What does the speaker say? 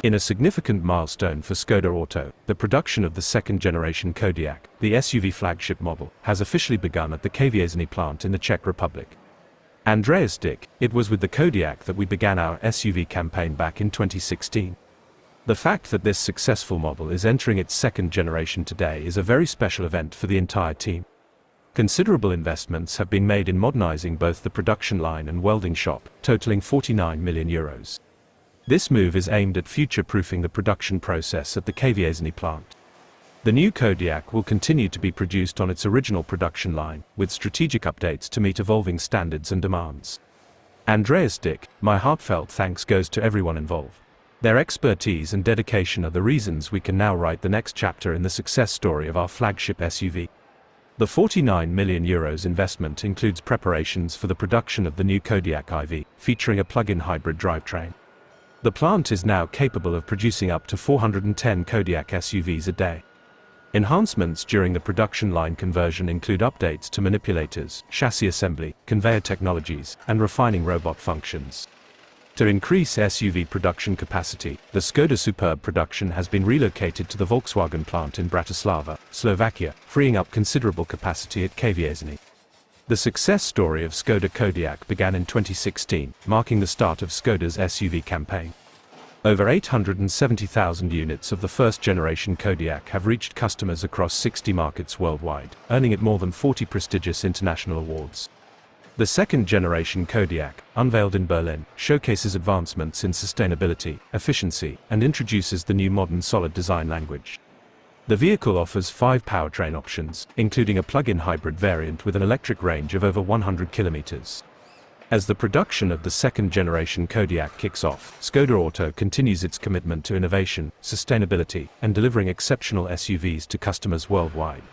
In a significant milestone for Škoda Auto, the production of the second-generation Kodiaq, the SUV flagship model, has officially begun at the Kvasiny plant in the Czech Republic. Andreas Dick, it was with the Kodiaq that we began our SUV campaign back in 2016. The fact that this successful model is entering its second generation today is a very special event for the entire team. Considerable investments have been made in modernizing both the production line and welding shop, totaling €49 million. This move is aimed at future-proofing the production process at the Kvasiny plant. The new Kodiaq will continue to be produced on its original production line, with strategic updates to meet evolving standards and demands. Andreas Dick, my heartfelt thanks goes to everyone involved. Their expertise and dedication are the reasons we can now write the next chapter in the success story of our flagship SUV. The €49 million investment includes preparations for the production of the new Kodiaq IV, featuring a plug-in hybrid drivetrain. The plant is now capable of producing up to 410 Kodiaq SUVs a day. Enhancements during the production line conversion include updates to manipulators, chassis assembly, conveyor technologies, and refining robot functions. To increase SUV production capacity, the Škoda Superb production has been relocated to the Volkswagen plant in Bratislava, Slovakia, freeing up considerable capacity at Kvasiny. The success story of Škoda Kodiaq began in 2016, marking the start of Škoda's SUV campaign. Over 870,000 units of the first-generation Kodiaq have reached customers across 60 markets worldwide, earning it more than 40 prestigious international awards. The second-generation Kodiaq, unveiled in Berlin, showcases advancements in sustainability, efficiency, and introduces the new modern solid design language. The vehicle offers 5 powertrain options, including a plug-in hybrid variant with an electric range of over 100 kilometers. As the production of the second-generation Kodiaq kicks off, Škoda Auto continues its commitment to innovation, sustainability, and delivering exceptional SUVs to customers worldwide.